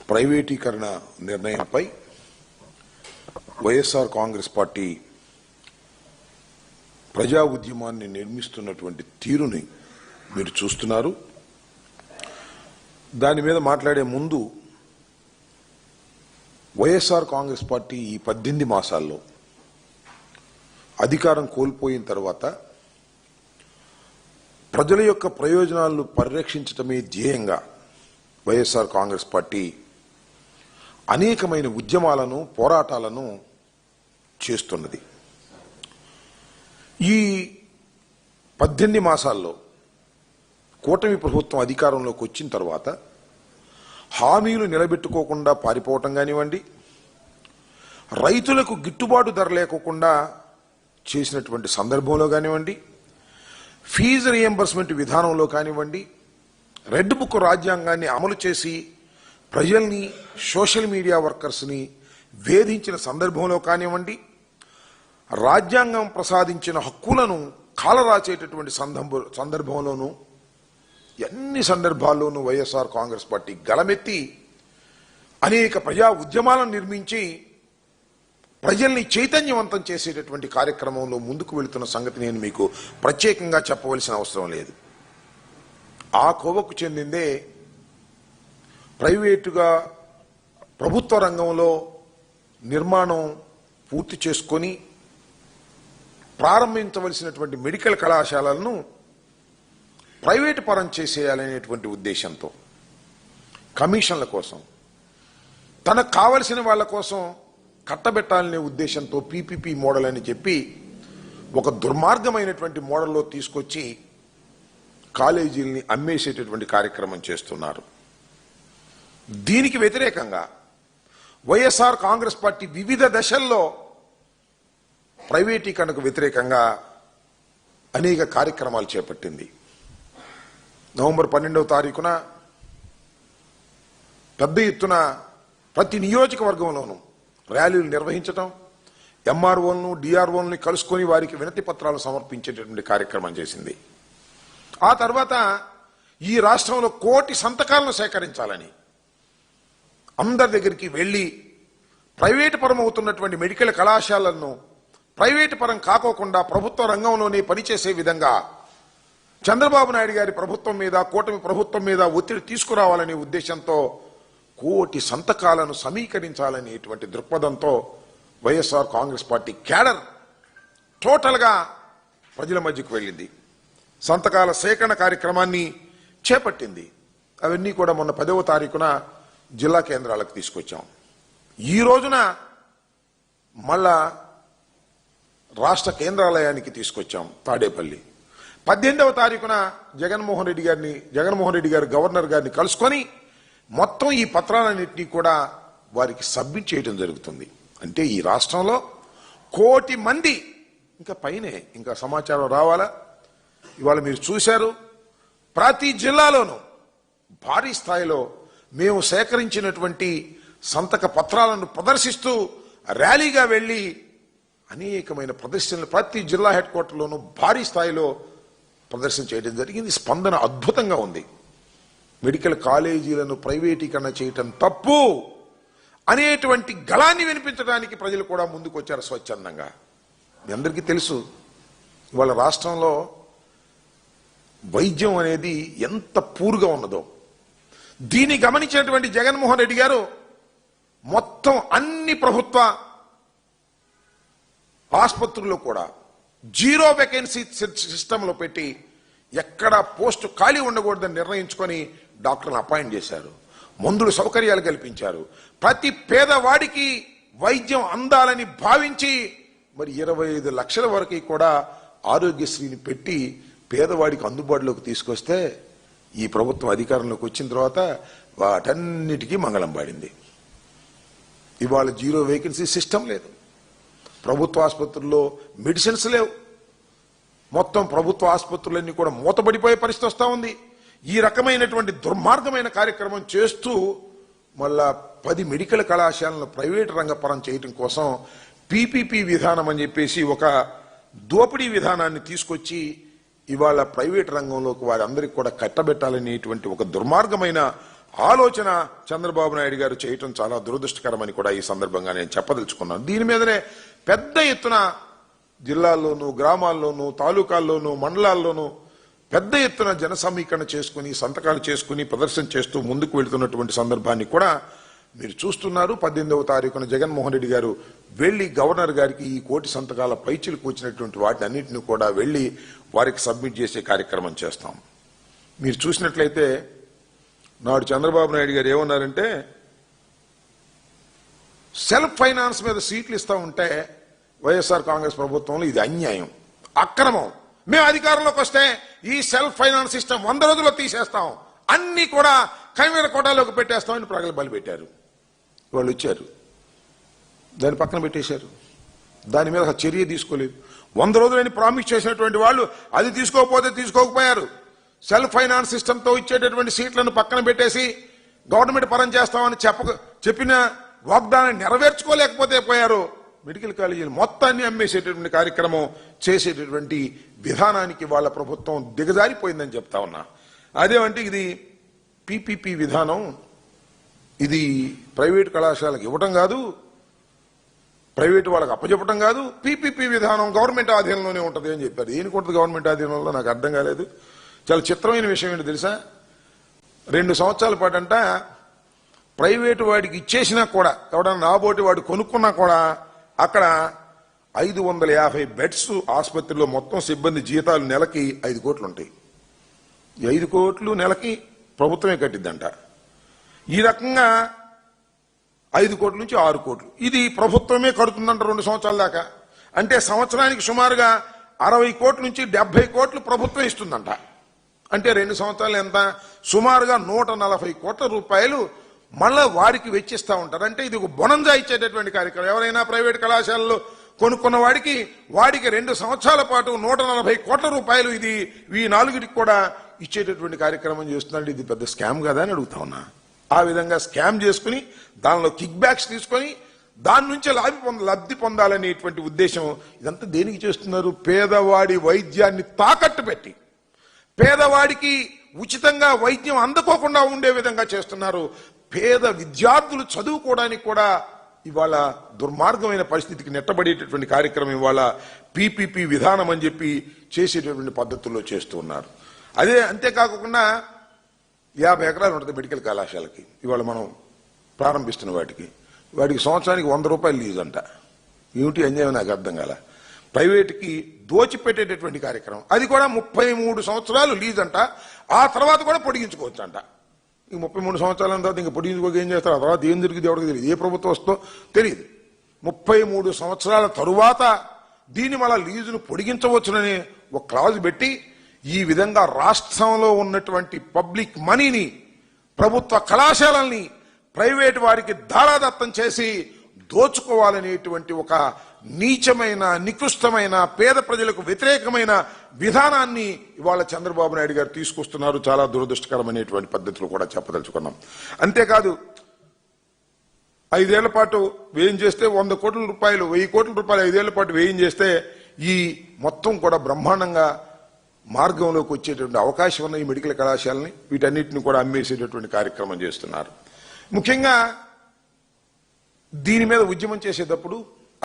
ప్రైవేటీకరణ నిర్ణయంపై వైఎస్ఆర్ కాంగ్రెస్ పార్టీ ప్రజా ఉద్యమాన్ని నిర్మిస్తున్నటువంటి తీరుని మీరు చూస్తున్నారు. దాని మీద మాట్లాడే ముందు వైఎస్ఆర్ కాంగ్రెస్ పార్టీ ఈ 18 మాసాల్లో అధికారం కోల్పోయిన తర్వాత ప్రజల యొక్క ప్రయోజనాలను పరిరక్షించడమే ధ్యేయంగా వైఎస్ఆర్ కాంగ్రెస్ పార్టీ అనేకమైన ఉద్యమాలను పోరాటాలను చేస్తున్నది. ఈ 18 మాసాల్లో కూటమి ప్రభుత్వం అధికారంలోకి వచ్చిన తర్వాత హామీలు నిలబెట్టుకోకుండా పారిపోవటం కానివ్వండి, రైతులకు గిట్టుబాటు ధర లేకోకుండా చేసినటువంటి సందర్భంలో కానివ్వండి, ఫీజు రియంబర్స్మెంట్ విధానంలో కానివ్వండి, రెడ్ బుక్ రాజ్యాంగాన్ని అమలు చేసి ప్రజల్ని, సోషల్ మీడియా వర్కర్స్ని వేధించిన సందర్భంలో కానివ్వండి, రాజ్యాంగం ప్రసాదించిన హక్కులను కాలరాచేటటువంటి సందర్భంలోనూ ఎన్ని సందర్భాల్లోనూ వైఎస్ఆర్ కాంగ్రెస్ పార్టీ గళమెత్తి అనేక ప్రజా ఉద్యమాలను నిర్మించి ప్రజల్ని చైతన్యవంతం చేసేటటువంటి కార్యక్రమంలో ముందుకు వెళుతున్న సంగతి నేను మీకు ప్రత్యేకంగా చెప్పవలసిన అవసరం లేదు. ఆ కోవకు చెందిందే ప్రైవేటుగా ప్రభుత్వ రంగంలో నిర్మాణం పూర్తి చేసుకొని ప్రారంభించవలసినటువంటి మెడికల్ కళాశాలలను ప్రైవేటు పరం చేసేయాలనేటువంటి ఉద్దేశంతో, కమిషన్ల కోసం, తనకు కావలసిన వాళ్ళ కోసం కట్టబెట్టాలనే ఉద్దేశంతో పీపీపీ మోడల్ అని చెప్పి ఒక దుర్మార్గమైనటువంటి మోడల్లో తీసుకొచ్చి కాలేజీల్ని అమ్మేసేటటువంటి కార్యక్రమం చేస్తున్నారు. దీనికి వ్యతిరేకంగా వైఎస్ఆర్ కాంగ్రెస్ పార్టీ వివిధ దశల్లో ప్రైవేటీకరణకు వ్యతిరేకంగా అనేక కార్యక్రమాలు చేపట్టింది. నవంబర్ 12వ తారీఖున పెద్ద ఎత్తున ప్రతి నియోజకవర్గంలోనూ ర్యాలీలు నిర్వహించడం, ఎంఆర్ఓలను, డిఆర్ఓలను కలుసుకొని వారికి వినతి పత్రాలు సమర్పించేటటువంటి కార్యక్రమం చేసింది. ఆ తర్వాత ఈ రాష్ట్రంలో 1 కోటి సంతకాలను సేకరించాలని అందరి దగ్గరికి వెళ్లి ప్రైవేటు పరం అవుతున్నటువంటి మెడికల్ కళాశాలలను ప్రైవేటు పరం కాకోకుండా ప్రభుత్వ రంగంలోనే పనిచేసే విధంగా చంద్రబాబు నాయుడు గారి ప్రభుత్వం మీద, కూటమి ప్రభుత్వం మీద ఒత్తిడి తీసుకురావాలనే ఉద్దేశంతో 1 కోటి సంతకాలను సమీకరించాలనేటువంటి దృక్పథంతో వైఎస్ఆర్ కాంగ్రెస్ పార్టీ క్యాడర్ టోటల్గా ప్రజల మధ్యకు వెళ్ళింది. సంతకాల సేకరణ కార్యక్రమాన్ని చేపట్టింది. అవన్నీ కూడా మొన్న 10వ తారీఖున జిల్లా కేంద్రాలకు తీసుకొచ్చాం. ఈ రోజున మళ్ళా రాష్ట్ర కేంద్రాలయానికి తీసుకొచ్చాం తాడేపల్లి. 18వ తారీఖున జగన్మోహన్ రెడ్డి గారు గవర్నర్ గారిని కలుసుకొని మొత్తం ఈ పత్రాలన్నింటినీ కూడా వారికి సబ్మిట్ చేయడం జరుగుతుంది. అంటే ఈ రాష్ట్రంలో 1 కోటి మంది, ఇంకా పైనే ఇంకా సమాచారం రావాలా. ఇవాళ మీరు చూశారు, ప్రతి జిల్లాలోనూ భారీ స్థాయిలో మేము సేకరించినటువంటి సంతక పత్రాలను ప్రదర్శిస్తూ ర్యాలీగా వెళ్లి అనేకమైన ప్రదర్శనలు ప్రతి జిల్లా హెడ్ క్వార్టర్లోనూ భారీ స్థాయిలో ప్రదర్శన చేయడం జరిగింది. స్పందన అద్భుతంగా ఉంది. మెడికల్ కాలేజీలను ప్రైవేటీకరణ చేయటం తప్పు అనేటువంటి గళాన్ని వినిపించడానికి ప్రజలు కూడా ముందుకు వచ్చారు స్వచ్ఛందంగా. మీ అందరికీ తెలుసు, ఇవాళ రాష్ట్రంలో వైద్యం అనేది ఎంత పూర్గా ఉన్నదో. దీన్ని గమనించినటువంటి జగన్మోహన్ రెడ్డి గారు మొత్తం అన్ని ప్రభుత్వ ఆసుపత్రుల్లో కూడా 0 వేకెన్సీ సిస్టంలో పెట్టి ఎక్కడ పోస్టు ఖాళీ ఉండకూడదని నిర్ణయించుకొని డాక్టర్లను అపాయింట్ చేశారు. మందులు సౌకర్యాలు కల్పించారు. ప్రతి పేదవాడికి వైద్యం అందాలని భావించి మరి 25 లక్షల వరకు కూడా ఆరోగ్యశ్రీని పెట్టి పేదవాడికి అందుబాటులోకి తీసుకొస్తే ఈ ప్రభుత్వం అధికారంలోకి వచ్చిన తర్వాత వాటన్నిటికీ మంగళం పాడింది. ఇవాళ 0 వేకెన్సీ సిస్టమ్ లేదు. ప్రభుత్వ ఆసుపత్రుల్లో మెడిసిన్స్ లేవు. మొత్తం ప్రభుత్వ ఆసుపత్రులన్నీ కూడా మూతబడిపోయే పరిస్థితి వస్తూ ఉంది. ఈ రకమైనటువంటి దుర్మార్గమైన కార్యక్రమం చేస్తూ మళ్ళా 10 మెడికల్ కళాశాలను ప్రైవేటు రంగపరం చేయడం కోసం పీపీపీ విధానం అని చెప్పేసి ఒక దోపిడీ విధానాన్ని తీసుకొచ్చి ఇవాళ ప్రైవేట్ రంగంలోకి వారందరికీ కూడా కట్టబెట్టాలనేటువంటి ఒక దుర్మార్గమైన ఆలోచన చంద్రబాబు నాయుడు గారు చేయటం చాలా దురదృష్టకరమని కూడా ఈ సందర్భంగా నేను చెప్పదలుచుకున్నాను. దీని మీదనే పెద్ద ఎత్తున జిల్లాల్లోనూ, గ్రామాల్లోనూ, తాలూకాల్లోనూ, మండలాల్లోనూ పెద్ద ఎత్తున జన సమీకరణ చేసుకుని, సంతకాలు చేసుకుని, ప్రదర్శన చేస్తూ ముందుకు వెళ్తున్నటువంటి సందర్భాన్ని కూడా మీరు చూస్తున్నారు. 18వ తారీఖున జగన్మోహన్ రెడ్డి గారు వెళ్లి గవర్నర్ గారికి ఈ 1 కోటి సంతకాల పైచిలకు వచ్చినటువంటి వాటిని అన్నింటినీ కూడా వెళ్లి వారికి సబ్మిట్ చేసే కార్యక్రమం చేస్తాం. మీరు చూసినట్లయితే నాడు చంద్రబాబు నాయుడు గారు ఏమన్నారంటే, సెల్ఫ్ ఫైనాన్స్ మీద సీట్లు ఇస్తా ఉంటే వైఎస్ఆర్ కాంగ్రెస్ ప్రభుత్వంలో ఇది అన్యాయం, అక్రమం. మేము అధికారంలోకి వస్తే ఈ సెల్ఫ్ ఫైనాన్స్ సిస్టమ్ 100 రోజుల్లో తీసేస్తాం, అన్ని కూడా కైవేర కోటాలోకి పెట్టేస్తామని ప్రజలు బలిపెట్టారు. వాళ్ళు వచ్చారు, దాన్ని పక్కన పెట్టేశారు. దాని మీద చర్య తీసుకోలేదు. 100 రోజులని ప్రామిస్ చేసినటువంటి వాళ్ళు అది తీసుకోకపోతే తీసుకోకపోయారు. సెల్ఫ్ ఫైనాన్స్ సిస్టంతో ఇచ్చేటటువంటి సీట్లను పక్కన పెట్టేసి గవర్నమెంట్ పరం చేస్తామని చెప్పిన వాగ్దానాన్ని నెరవేర్చుకోలేకపోతే పోయారు. మెడికల్ కాలేజీలు మొత్తాన్ని అమ్మేసేటటువంటి కార్యక్రమం చేసేటటువంటి విధానానికి వాళ్ళ ప్రభుత్వం దిగజారిపోయిందని చెప్తా ఉన్నా. అదేమంటే ఇది పీపీపీ విధానం, ఇది ప్రైవేట్ కళాశాలకు ఇవ్వటం కాదు, ప్రైవేటు వాళ్ళకి అప్పచెప్పటం కాదు, పీపీపీ విధానం గవర్నమెంట్ ఆధీనంలోనే ఉంటుంది అని చెప్పారు. దేనికి ఉంటుంది గవర్నమెంట్ ఆధీనంలో నాకు అర్థం కాలేదు. చాలా చిత్రమైన విషయం ఏంటో తెలుసా, 2 సంవత్సరాల పాటు అంట ప్రైవేటు వాడికి ఇచ్చేసినా కూడా, ఎవడన్నా నాబోటి వాడు కొనుక్కున్నా కూడా అక్కడ 550 బెడ్స్ ఆసుపత్రిలో మొత్తం సిబ్బంది జీతాలు నెలకి 5 కోట్లు ఉంటాయి. 5 కోట్లు నెలకి ప్రభుత్వమే కట్టిద్దంట. ఈ రకంగా 5 కోట్ల నుంచి 6 కోట్లు ఇది ప్రభుత్వమే కడుతుందంట 2 సంవత్సరాల దాకా. అంటే సంవత్సరానికి సుమారుగా 60 కోట్ల నుంచి 70 కోట్లు ప్రభుత్వం ఇస్తుందంట. అంటే 2 సంవత్సరాలు ఎంత, సుమారుగా 140 కోట్ల రూపాయలు మళ్ళా వారికి వెచ్చిస్తా ఉంటారు. అంటే ఇది ఒక బొనంజా ఇచ్చేటటువంటి కార్యక్రమం. ఎవరైనా ప్రైవేట్ కళాశాలలో కొనుక్కున్న వాడికి 2 సంవత్సరాల పాటు 140 కోట్ల రూపాయలు ఇది ఈ 4టికి కూడా ఇచ్చేటటువంటి కార్యక్రమం చేస్తున్నాడు. ఇది పెద్ద స్కామ్ కదా అని అడుగుతా ఉన్నా. ఆ విధంగా స్కామ్ చేసుకుని దానిలో కిక్ బ్యాక్స్ తీసుకొని దాని నుంచి లబ్ధి పొందాలనేటువంటి ఉద్దేశం. ఇదంతా దేనికి చేస్తున్నారు? పేదవాడి వైద్యాన్ని తాకట్టు పెట్టి పేదవాడికి ఉచితంగా వైద్యం అందుకోకుండా ఉండే విధంగా చేస్తున్నారు. పేద విద్యార్థులు చదువుకోవడానికి కూడా ఇవాళ దుర్మార్గమైన పరిస్థితికి నెట్టబడేటటువంటి కార్యక్రమం ఇవాళ పీపీపీ విధానం అని చెప్పి చేసేటటువంటి పద్ధతుల్లో చేస్తూ ఉన్నారు. అదే అంతేకాకుండా 50 ఎకరాలు ఉంటుంది మెడికల్ కళాశాలకి ఇవాళ మనం ప్రారంభిస్తున్న వాటికి సంవత్సరానికి 100 రూపాయలు లీజ్ అంట. ఏమిటి అన్యాయం నాకు అర్థం కాల. ప్రైవేట్కి దోచిపెట్టేటటువంటి కార్యక్రమం, అది కూడా 33 సంవత్సరాలు లీజ్ అంట. ఆ తర్వాత కూడా పొడిగించుకోవచ్చు అంట. ఈ 33 సంవత్సరాల తర్వాత ఇంకా పొడిగించుకోక ఏం చేస్తారు? ఆ తర్వాత ఏం జరిగింది ఎవరికి తెలియదు, ఏ ప్రభుత్వం వస్తుందో తెలియదు. 33 సంవత్సరాల తరువాత దీన్ని మళ్ళా లీజును పొడిగించవచ్చునని ఒక క్లాజ్ పెట్టి ఈ విధంగా రాష్ట్రంలో ఉన్నటువంటి పబ్లిక్ మనీని, ప్రభుత్వ కళాశాలల్ని ప్రైవేట్ వారికి దారాదత్తం చేసి దోచుకోవాలనేటువంటి ఒక నీచమైన, నికృష్టమైన, పేద ప్రజలకు వ్యతిరేకమైన విధానాన్ని ఇవాళ చంద్రబాబు నాయుడు గారు తీసుకొస్తున్నారు. చాలా దురదృష్టకరమైనటువంటి పద్ధతులు కూడా చెప్పదలుచుకున్నాం. అంతేకాదు 5 ఏళ్ల పాటు వ్యయం చేస్తే 100 కోట్ల రూపాయలు, 1000 కోట్ల రూపాయలు 5 ఏళ్ల పాటు వ్యయం చేస్తే ఈ మొత్తం కూడా బ్రహ్మాండంగా మార్గంలోకి వచ్చేటువంటి అవకాశం ఉన్న ఈ మెడికల్ కళాశాలని వీటన్నిటిని కూడా అమ్మేసేటటువంటి కార్యక్రమం చేస్తున్నారు. ముఖ్యంగా దీని మీద ఉద్యమం చేసేటప్పుడు